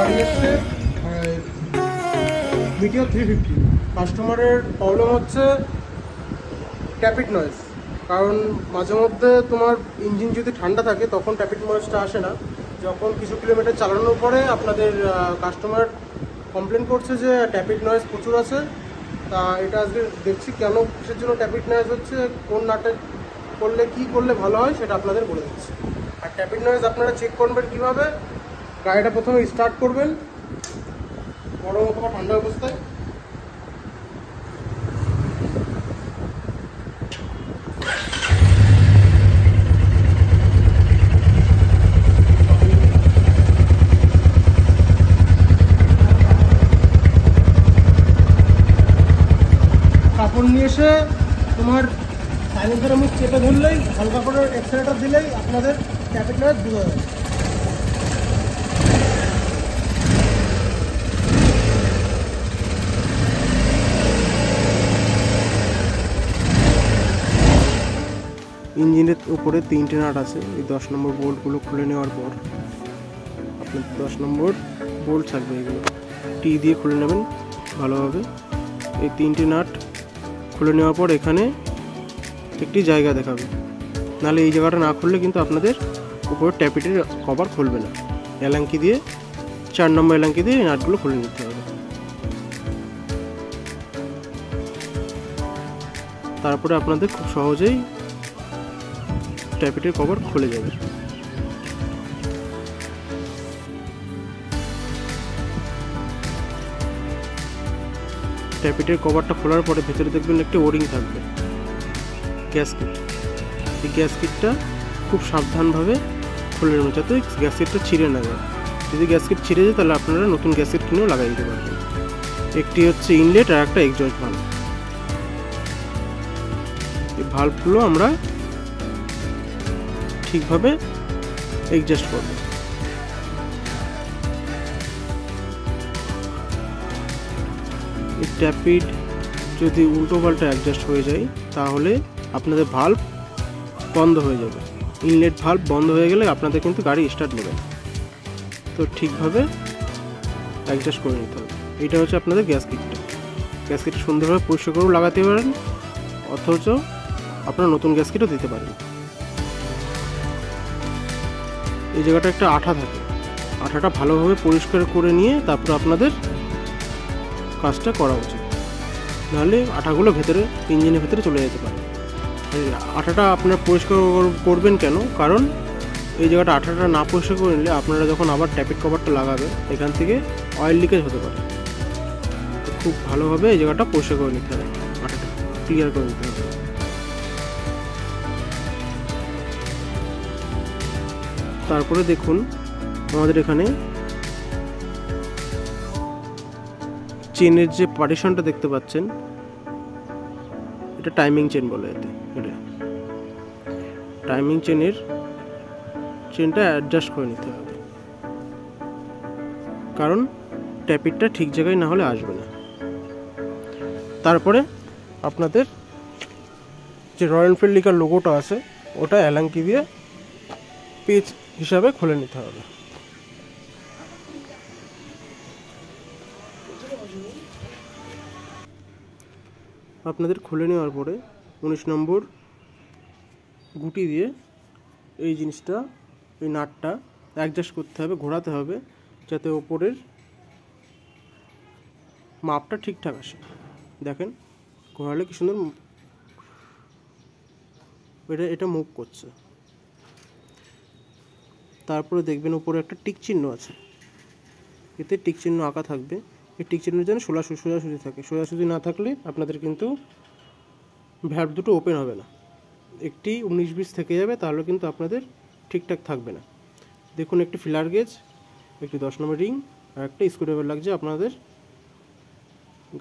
গাড়ি হচ্ছে মিটিওর 350। কাস্টমারের প্রবলেম হচ্ছে ট্যাপিড নয়েজ, কারণ মাঝে মধ্যে তোমার ইঞ্জিন যদি ঠান্ডা থাকে তখন ট্যাপিড নয়েজটা আসে না। যখন কিছু কিলোমিটার চালানোর পরে আপনাদের কাস্টমার কমপ্লেন করছে যে ট্যাপিড নয়েজ প্রচুর আছে। তা এটা আজকে দেখছি কেন, কিসের জন্য ট্যাপিড নয়েজ হচ্ছে, কোন নাটে করলে কি করলে ভালো হয় সেটা আপনাদের বলে দিচ্ছি। আর ট্যাপিড নয়েজ আপনারা চেক করবেন কীভাবে, গাড়িটা প্রথমে স্টার্ট করবেন গরম অথবা ঠান্ডা অবস্থায়। কাপড় নিয়ে এসে তোমার সাইলেন্সারের মুখ চেপে ধরলেই, হালকা করে এক্সেলেটার দিলেই আপনাদের ট্যাপিড নয়েজ দূর হয়ে যাবে। ইঞ্জিনের উপরে 3টে নাট আছে। এই 10 নম্বর বোল্টগুলো খুলে নেওয়ার পর আপনার 10 নম্বর বোল্ট থাকবে, এগুলো টি দিয়ে খুলে নেবেন ভালোভাবে। এই 3টে নাট খুলে নেওয়ার পর এখানে একটি জায়গা দেখাবে, নাহলে এই জায়গাটা না খুললে কিন্তু আপনাদের উপরে ট্যাপিটের কভার খুলবে না। এলাঙ্কি দিয়ে 4 নম্বর এলাঙ্কি দিয়ে এই নাটগুলো খুলে নিতে হবে। তারপরে আপনাদের খুব সহজেই ট্যাপিটের কভার খুলে যাবে। ট্যাপিটের কভারটা খোলার পরে ভেতরে দেখবেন একটি ওরিং থাকবে, গ্যাসকিট। এই গ্যাসকিটটা খুব সাবধানভাবে খুলে নেবেন যাতে গ্যাসকিটটা ছিঁড়ে না যায়। যদি গ্যাসকিট ছিঁড়ে যায় তাহলে আপনারা নতুন গ্যাসকিট কিনেও লাগাই দিতে পারবেন। একটি হচ্ছে ইনলেট আর একটা এক্সজস্ট ভাল্ব। এই ভাল্বগুলো আমরা ঠিকভাবে অ্যাডজাস্ট করব। এই ট্যাপিড যদি উল্টো পাল্টা অ্যাডজাস্ট হয়ে যায় তাহলে আপনাদের ভাল্ব বন্ধ হয়ে যাবে। ইনলেট ভাল্ব বন্ধ হয়ে গেলে আপনাদের কিন্তু গাড়ি স্টার্ট নেবে না। তো ঠিকভাবে অ্যাডজাস্ট করে নিতে হবে। এটা হচ্ছে আপনাদের গ্যাসকিটটা। গ্যাসকিট সুন্দরভাবে পরিষ্কার করেও লাগাতে পারেন, অথচ আপনারা নতুন গ্যাসকিটও দিতে পারেন। এই জায়গাটা একটা আঠা থাকে, আঠাটা ভালোভাবে পরিষ্কার করে নিয়ে তারপর আপনাদের কাজটা করা উচিত, নাহলে আঠাগুলো ভেতরে ইঞ্জিনের ভেতরে চলে যেতে পারে। আঠাটা আপনারা পরিষ্কার করবেন কেন, কারণ এই জায়গাটা আঠাটা না পরিষ্কার করে নিলে আপনারা যখন আবার ট্যাপিড কভারটা লাগাবেন এখান থেকে অয়েল লিকেজ হতে পারে। খুব ভালোভাবে এই জায়গাটা পরিষ্কার করে নিতে হবে, আঠাটা ক্লিয়ার করে নিতে হবে। তারপরে দেখুন আমাদের এখানে চেনের যে পার্টিশনটা দেখতে পাচ্ছেন, এটা টাইমিং চেন বলে। এটা টাইমিং চেনটা অ্যাডজাস্ট করে নিতে হবে, কারণ ট্যাপিডটা ঠিক জায়গায় না হলে আসবে না। তারপরে আপনাদের যে রয়্যাল এনফিল্ড লিখার লোগোটা আছে ওটা এলাঙ্কি দিয়ে পেজ হিসাবে খুলে নিতে হবে। আপনাদের খুলে নেওয়ার পরে 19 নম্বর গুটি দিয়ে এই জিনিসটা, এই নাটটা অ্যাডজাস্ট করতে হবে, ঘোরাতে হবে যাতে ওপরের মাপটা ঠিকঠাক আসে। দেখেন ঘোরালে কি সুন্দর এটা মুভ করছে। তারপরে দেখবেন উপরে একটা টিক চিহ্ন আছে, এতে টিক চিহ্ন আঁকা থাকবে। এই টিক চিহ্নের জন্য সোজাসুজি থাকে। সোজাসুজি না থাকলে আপনাদের কিন্তু ভ্যালভ দুটো ওপেন হবে না, একটি 19-20 থেকে যাবে, তাহলে কিন্তু আপনাদের ঠিকঠাক থাকবে না। দেখুন একটি ফিলার গেজ, একটি 10 নম্বর রিং আর একটা স্ক্রুড্রাইভার লাগছে আপনাদের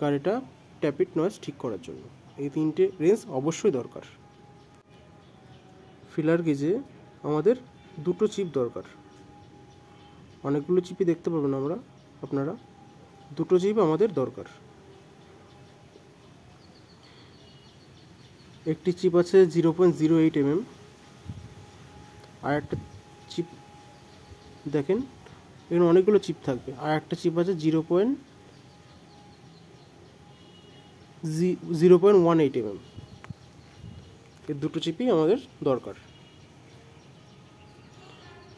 গাড়িটা ট্যাপিড নয়েজ ঠিক করার জন্য। এই 3টে রেঞ্জ অবশ্যই দরকার। ফিলার গেজে আমাদের 2টো চিপ দরকার, অনেকগুলো চিপই দেখতে পাবেন আপনারা 2টো চিপ আমাদের দরকার। একটি চিপ আছে 0.08 mm, আর একটা চিপ দেখেন এখানে অনেকগুলো চিপ থাকবে, আর একটা চিপ আছে 0.18 mm। এই দুটো চিপই আমাদের দরকার।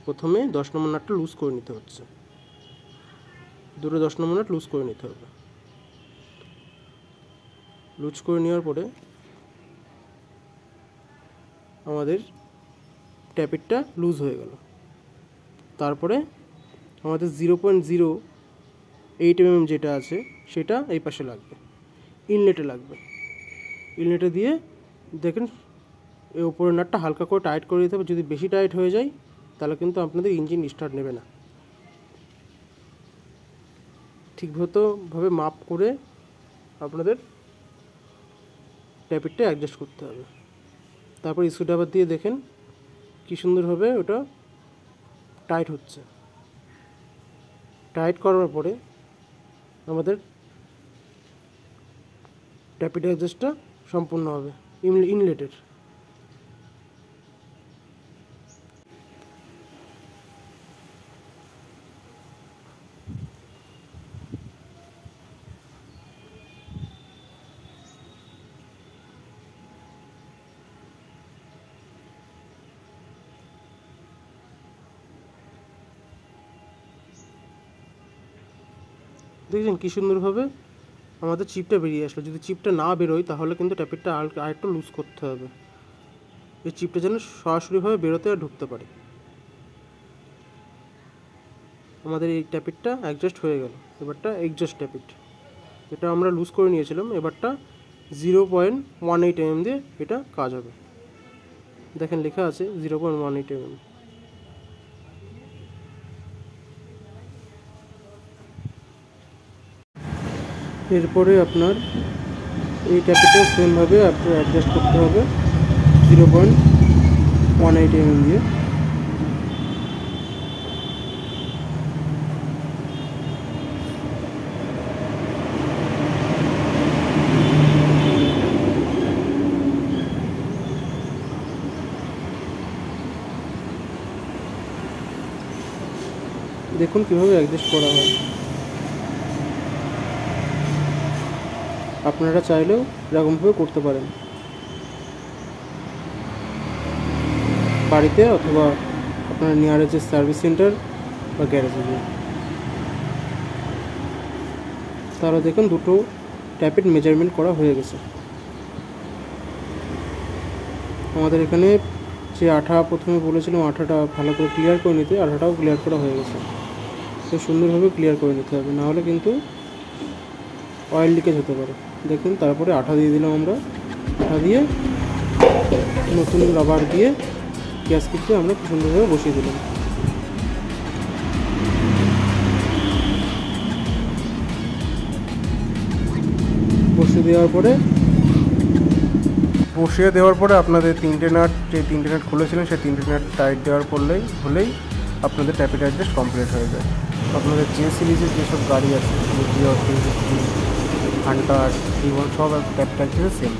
প্রথমে 10 নম্বর নাটটা লুজ করে নিতে হচ্ছে, দুটো 10 নম্বর নাট লুজ করে নিতে হবে। লুজ করে নেওয়ার পরে আমাদের ট্যাপিটটা লুজ হয়ে গেল। তারপরে আমাদের 0.08 mm যেটা আছে সেটা এই পাশে লাগবে, ইনলেটে লাগবে। ইনলেটে দিয়ে দেখেন এই উপরের নাটটা হালকা করে টাইট করে দিতে হবে। যদি বেশি টাইট হয়ে যায় তাহলে কিন্তু আপনাদের ইঞ্জিন স্টার্ট নেবে না। ঠিকভাবে মাপ করে আপনাদের ট্যাপিটটা অ্যাডজাস্ট করতে হবে। তারপর স্ক্রুড্রাইভার দিয়ে দেখেন কী সুন্দরভাবে ওটা টাইট হচ্ছে। টাইট করার পরে আমাদের ট্যাপিট অ্যাডজাস্টটা সম্পূর্ণ হবে ইনলেটের। দেখছেন কী সুন্দরভাবে আমাদের চিপটা বেরিয়ে আসলো। যদি চিপটা না বেরোয় তাহলে কিন্তু ট্যাপিটটা আরেকটু লুজ করতে হবে, এই চিপটা যেন সরাসরিভাবে বেরোতে আর ঢুকতে পারে। আমাদের এই ট্যাপিটটা অ্যাডজাস্ট হয়ে গেল। এবারটা এক্সজস্ট ট্যাপিট, এটা আমরা লুজ করে নিয়েছিলাম। এবারটা 0.18 mm দিয়ে এটা কাজ হবে। দেখেন লেখা আছে 0.18 mm। এরপরে আপনার এই ট্যাপিটটা সেমভাবে আপনার অ্যাডজাস্ট করতে হবে 0.18 mm দিয়ে। দেখুন কীভাবে অ্যাডজাস্ট করা হয়। আপনারা চাইলেও এরকমভাবে করতে পারেন বাড়িতে, অথবা আপনার নিয়ারেস্ট সার্ভিস সেন্টার বা গ্যারেজে গিয়ে। তাহলে দেখুন দুটো ট্যাপিট মেজারমেন্ট করা হয়ে গেছে। আমাদের এখানে যে আঠা প্রথমে বলেছিলাম আঠাটা ভালো করে ক্লিয়ার করে নিতে, আঠাটাও ক্লিয়ার করা হয়ে গেছে। তো সুন্দরভাবে ক্লিয়ার করে নিতে হবে, নাহলে কিন্তু অয়েল লিকেজ হতে পারে। দেখুন তারপরে আঠা দিয়ে দিলাম আমরা। আঠা দিয়ে নতুন রাবার দিয়ে গ্যাসকেটকে আমরা খুব সুন্দরভাবে বসিয়ে দিলাম। বসিয়ে দেওয়ার পরে আপনাদের তিনটে নাট খুলেছিলেন সেই তিনটে নাট টাইট দেওয়ার হলেই আপনাদের ট্যাপিট অ্যাডজাস্ট কমপ্লিট হয়ে যায়। আপনাদের যে সিরিজের যেসব গাড়ি আছে, হান্টার, সব ট্যাপিট অ্যাডজাস্ট সেম।